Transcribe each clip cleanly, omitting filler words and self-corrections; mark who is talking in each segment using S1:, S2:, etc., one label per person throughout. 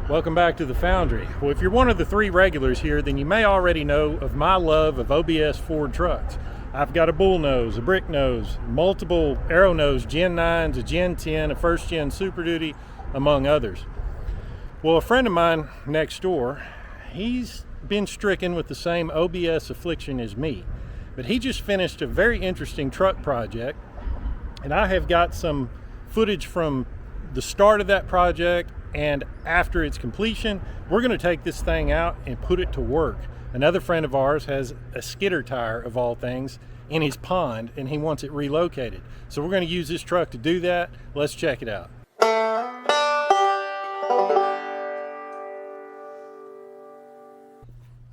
S1: Welcome back to the Foundry. Well, if you're one of the three regulars here, then you may already know of my love of OBS Ford trucks. I've got a bull nose, a brick nose, multiple arrow nose Gen 9s, a Gen 10, a first gen Superduty, among others. Well, a friend of mine next door, he's been stricken with the same OBS affliction as me, but he just finished a very interesting truck project, and I have got some footage from the start of that project and after its completion. We're going to take this thing out and put it to work. Another friend of ours has a skidder tire, of all things, in his pond, and he wants it relocated. So we're going to use this truck to do that. Let's check it out.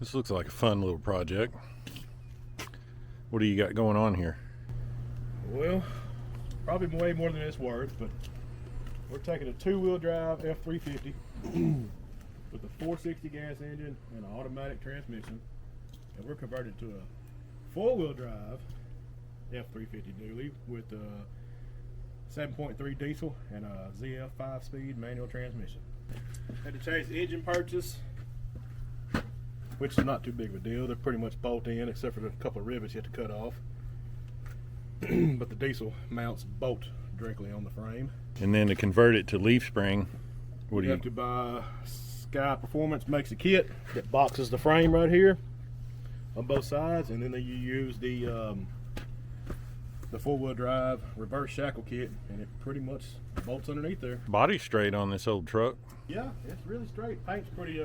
S1: This looks like a fun little project. What do you got going on here?
S2: Well, probably way more than it's worth, but we're taking a two-wheel drive F350 with a 460 gas engine and an automatic transmission, and we're converted to a four-wheel drive F350 dually with a 7.3 diesel and a ZF 5-speed manual transmission. Had to change the engine purchase, which is not too big of a deal. They're pretty much bolt in, except for a couple of rivets you have to cut off. But the diesel mounts bolt directly on the frame.
S1: And then to convert it to leaf spring, what do you
S2: have to buy? Sky Performance makes a kit that boxes the frame right here on both sides, and then you use the four-wheel drive reverse shackle kit, and it pretty much bolts underneath there.
S1: Body straight on this old truck.
S2: Yeah, it's really straight. Paint's pretty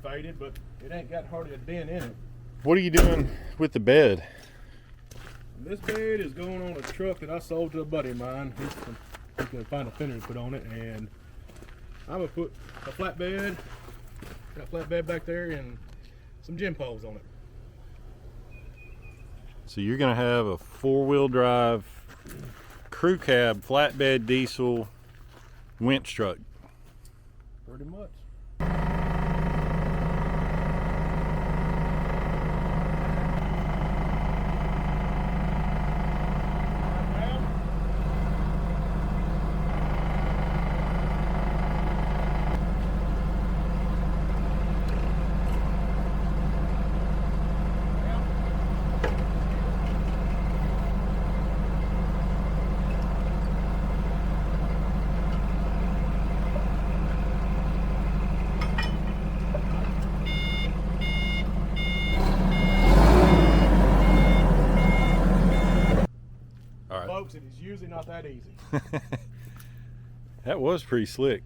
S2: faded, but it ain't got hardly a dent in it.
S1: What are you doing with the bed?
S2: This bed is going on a truck that I sold to a buddy of mine. He's going to find a fender to put on it, and I'm going to put a flatbed, got a flatbed back there, and some gym poles on it.
S1: So you're going to have a four-wheel drive crew cab flatbed diesel winch truck.
S2: Pretty much. Folks, it is usually not that easy.
S1: That was pretty slick.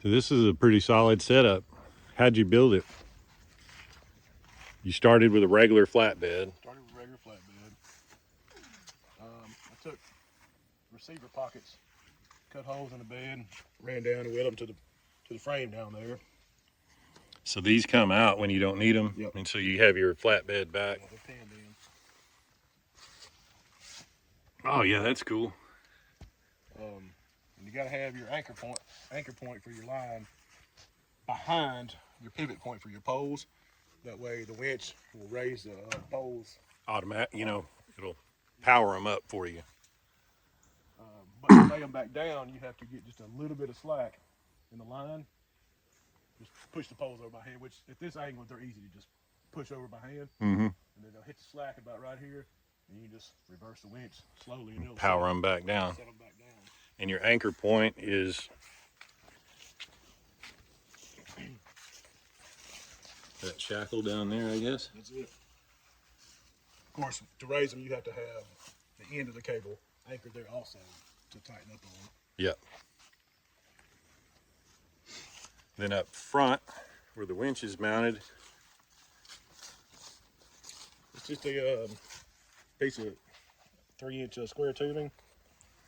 S1: So this is a pretty solid setup. How'd you build it? You started with a regular flatbed.
S2: Started with regular flatbed. I took receiver pockets, cut holes in the bed, ran down and went them to the frame down there.
S1: So these come out when you don't need them,
S2: Yep.
S1: and so you have your flatbed back.
S2: Yeah, they're panned in.
S1: Oh yeah, that's cool.
S2: And you got to have your anchor point for your line behind your pivot point for your poles. That way the winch will raise the poles.
S1: Automatic, you know, it'll power them up for you.
S2: But to lay them back down, you have to get just a little bit of slack in the line. Just push the poles over by hand, which at this angle, they're easy to just push over by hand.
S1: Mm-hmm.
S2: And then they'll hit the slack about right here, and you just reverse the winch slowly. And it'll
S1: Power them back down.
S2: set them back down.
S1: And your anchor point is that shackle down there, I guess.
S2: That's it. Of course, to raise them, you have to have the end of the cable anchored there also to tighten up on.
S1: Yep. Then up front, where the winch is mounted,
S2: it's just a piece of 3-inch square tubing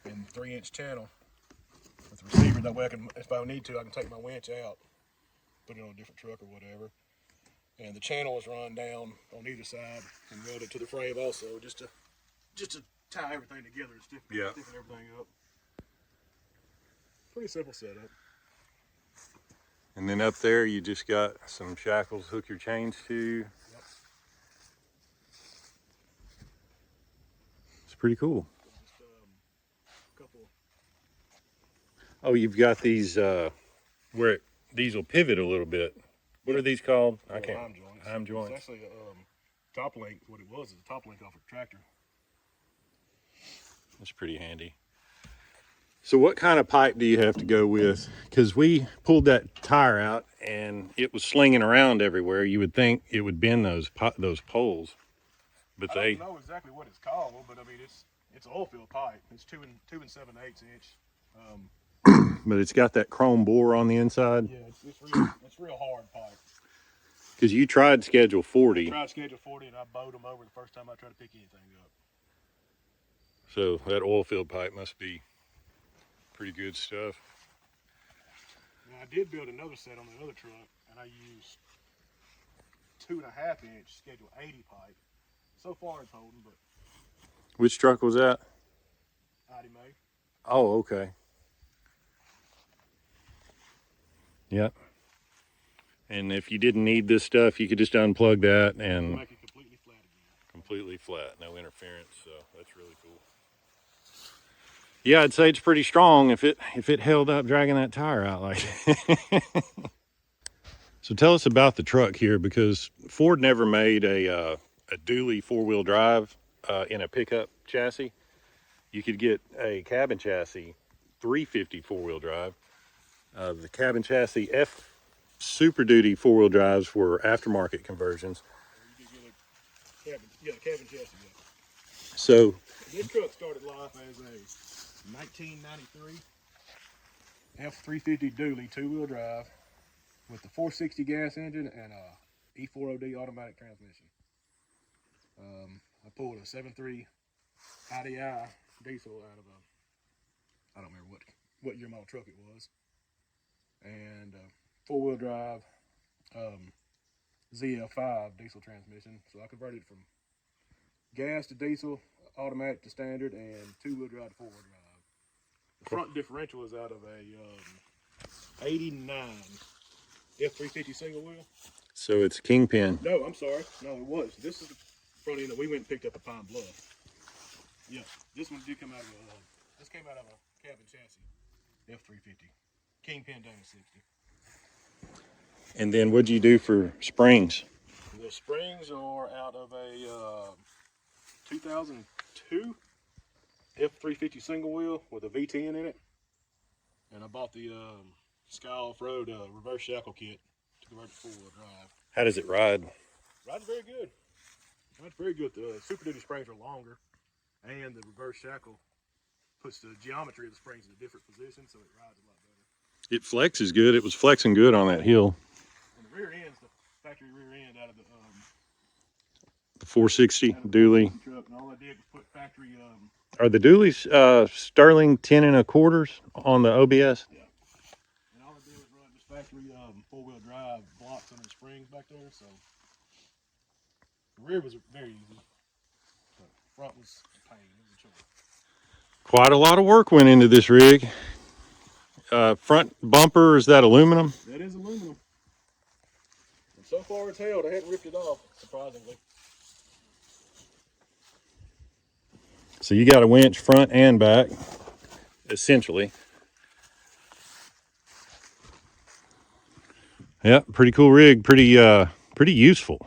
S2: and 3-inch channel with the receiver. That way I can, if I need to, I can take my winch out, put it on a different truck or whatever. And the channel is run down on either side and welded to the frame also, just to tie everything together and stiffen everything up. Pretty simple setup.
S1: and then up there you just got some shackles, hook your chains to.
S2: Yep.
S1: It's pretty cool.
S2: Just a couple.
S1: Oh, you've got these where these will pivot a little bit. What are these called? I can't.
S2: Heim joints.
S1: Heim joints.
S2: It's actually a top link. What it was is a top link off a tractor.
S1: That's pretty handy. So what kind of pipe do you have to go with? Because we pulled that tire out and it was slinging around everywhere. You would think it would bend those poles, but
S2: I don't know exactly what it's called, but I mean it's oil field pipe. It's 2 7/8 inch.
S1: But it's got that chrome bore on the inside.
S2: Yeah, it's real hard pipe.
S1: Because you tried schedule 40.
S2: I tried schedule 40 and I bowed them over the first time I tried to pick anything up.
S1: So that oil field pipe must be pretty good stuff.
S2: Now I did build another set on the other truck, and I used 2.5 inch schedule 80 pipe. So far it's holding, but
S1: Which truck was that?
S2: Audi May.
S1: Oh, okay. Yep. And if you didn't need this stuff, you could just unplug that and
S2: Make it completely flat again.
S1: completely flat, no interference. So that's really cool. Yeah, I'd say it's pretty strong if it held up dragging that tire out like that. So tell us about the truck here, because Ford never made a dually 4-wheel drive in a pickup chassis. You could get a cabin chassis 350 4-wheel drive. The cabin chassis F Superduty 4-wheel drives were aftermarket conversions.
S2: You could get a cabin chassis. Yeah.
S1: So
S2: This truck started life as a 1993 F350 dually 2-wheel drive with the 460 gas engine and a E4OD automatic transmission. I pulled a 7.3 IDI diesel out of I don't remember what year model truck it was, and 4-wheel drive ZL5 diesel transmission. So I converted from gas to diesel, automatic to standard, and 2-wheel drive to 4-wheel drive. The front differential is out of a 89 F350 single wheel.
S1: So it's kingpin.
S2: No, I'm sorry. No, it was. This is the front end that we went and picked up at Pine Bluff. Yeah, this one did come out of this came out of a cabin chassis F350 kingpin down to 60.
S1: And then what'd you do for springs?
S2: The springs are out of a 2002 F350 single wheel with a V10 in it, and I bought the Sky Off-Road reverse shackle kit to convert to 4-wheel drive.
S1: How does it ride?
S2: Rides very good. Rides very good. The Superduty springs are longer, and the reverse shackle puts the geometry of the springs in a different position, so it rides a lot better.
S1: It flexes good. It was flexing good on that hill.
S2: And the rear end's the factory rear end out of
S1: The 460 dually.
S2: truck, and all I did was put factory.
S1: Are the dualies Sterling 10 1/4s on the OBS?
S2: Yeah. And all I did was run just factory 4-wheel drive blocks on the springs back there, so the rear was very easy. But front was a pain. It was a chore.
S1: Quite a lot of work went into this rig. Front bumper, is that aluminum?
S2: That is aluminum. And so far it's held. I hadn't ripped it off, surprisingly.
S1: So you got a winch front and back, essentially. Yeah, pretty cool rig, pretty useful.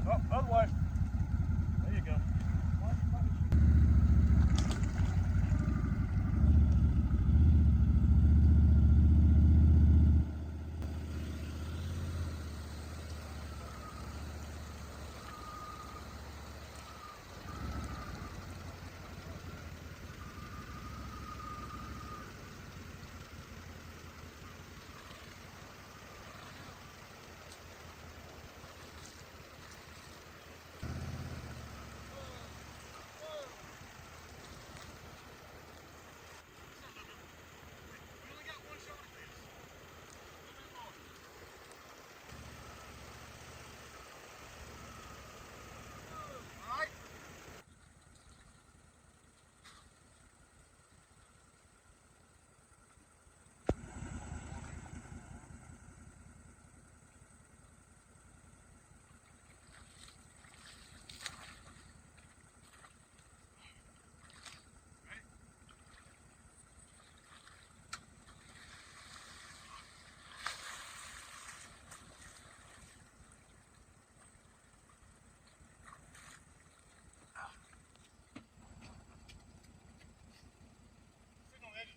S2: Oh, other way. There you go.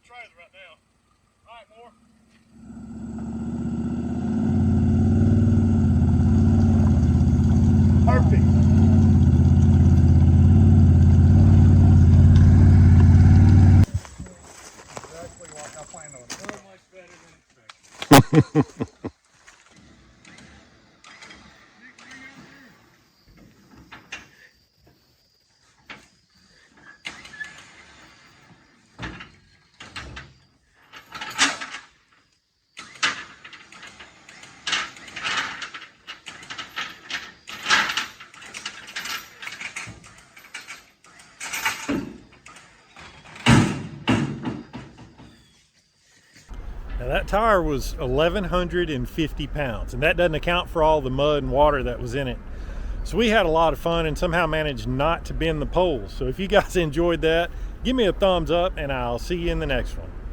S2: Trailer right now. All right, more. Perfect. Exactly like I planned on. So much better than expected.
S1: Now that tire was 1,150 pounds, and that doesn't account for all the mud and water that was in it. So we had a lot of fun and somehow managed not to bend the poles. So if you guys enjoyed that, give me a thumbs up and I'll see you in the next one.